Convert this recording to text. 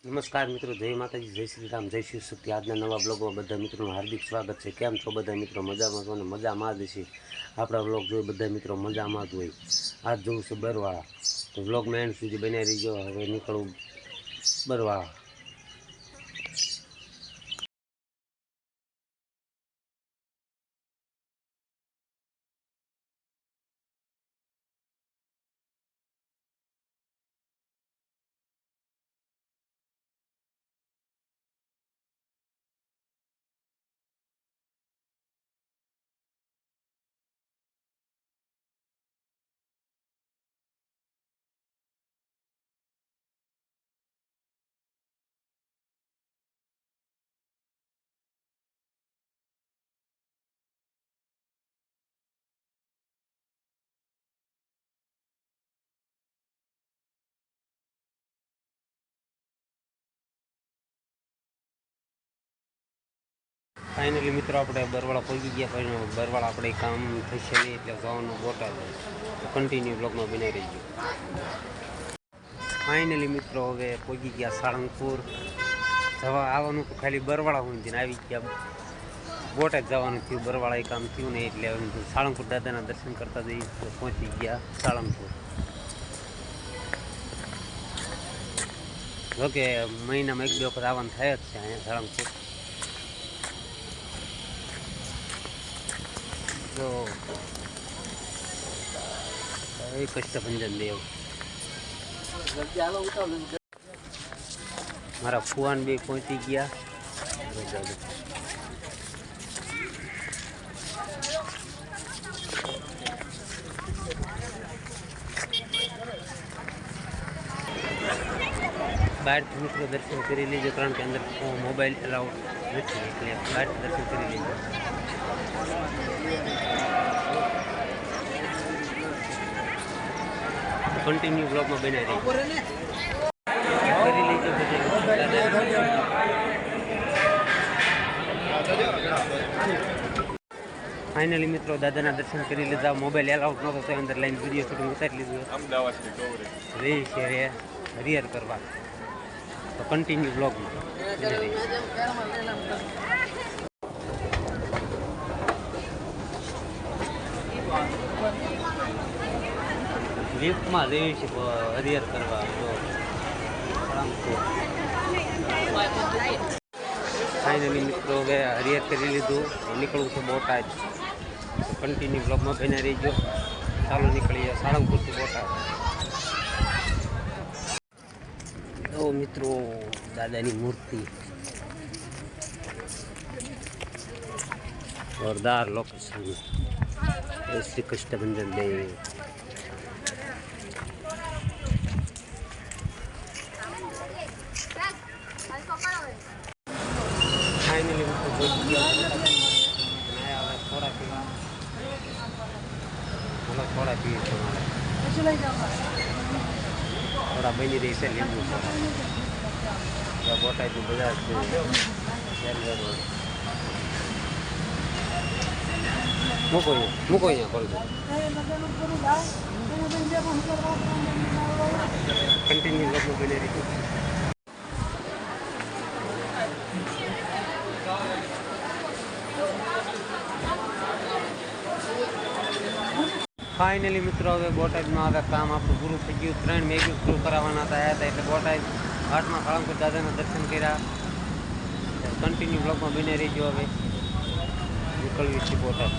નમસ્કાર મિત્રો, જય માતાજી, જય શ્રી રામ, જય શિવ શક્તિ। આજના નવા બ્લોગમાં બધા મિત્રોનું હાર્દિક સ્વાગત છે। કેમ છો બધા મિત્રો? મજામાં છો ને? મજામાં જ છે। આપણા બ્લોગ જોઈ બધા મિત્રો મજામાં જ હોય। આજ જવું છે બરવાળા, તો બ્લોગમાં એન્ડ સુધી બની રહીજો। હવે નીકળું બરવાળા। ફાઇનલી મિત્રો આપણે બરવાળા પહોંચી ગયા। પણ બરવાળા આપણે કામ થશે નહીં એટલે જવાનું બોટાદ, કન્ટિન્યુ બ્લોગમાં બનાવી રહીજો। ફાઇનલી મિત્રો હવે પહોંચી ગયા સાળંગપુર। જવા આવવાનું તો ખાલી બરવાળા સુધી આવી ગયા, બોટાદ જવાનું થયું, બરવાળા કામ થયું નહીં એટલે સાળંગપુર દાદાના દર્શન કરતા જઈ પહોંચી ગયા સાળંગપુર। જોકે મહિનામાં 1-2 વખત આવવાનું થાય જ છે અહીંયા સાળંગપુર। તો કષ્ટભંજન દેવ મારા ફુવાન બી પહોંચી ગયા। બહારથી મિત્રો દર્શન કરી લેજો, કારણ કે અંદર મોબાઈલ એલાઉડ નથી એટલે બહારથી દર્શન કરી લેજો। કન્ટિન્યુ બ્લોગમાં બનાવી રહી કરી લેજો। ફાઇનલી મિત્રો દાદાના દર્શન કરી લીધા। મોબાઈલ એલાઉડ નહોતો તો અંદર લાઈન વિડીયો શૂટિંગ ઉતારી લીધું, રહી છે હરિયર કરવા। તો કન્ટિન્યુ બ્લોગમાં લિફ્ટમાં જઈએ છીએ હરિયર કરવા। ફાઇનલી મિત્રો હવે હરિયર કરી લીધું, નીકળવું છે બોટાદ। કન્ટિન્યુ બ્લોગમાં બની રહીજો। ચાલો નીકળીએ સાળંગપુરથી બોટાદ। તો મિત્રો દાદાની મૂર્તિ જોરદાર લોકેશન, શ્રી કષ્ટભંજન દેવ। ફાઇનલી પહોંચી ગયા થોડા પીવા, થોડા પીએ છે મારે, થોડા બની રહી છે લીંબુ બોટાદનું બજાર છે। મૂકો અહીંયા કોલ કન્ટિન્યુ લોકો બની રહી। ફાઇનલી મિત્રો હવે બોટાદમાં હવે કામ આપણું પૂરું થઈ ગયું। 3 મેગી પૂરું કરાવવાના હતા એટલે બોટાદ ઘાટમાં સાળંગપુર દાદાના દર્શન કર્યા। કન્ટિન્યુ બ્લોગમાં બની રહીજો। હવે નીકળવી છે બોટાદ।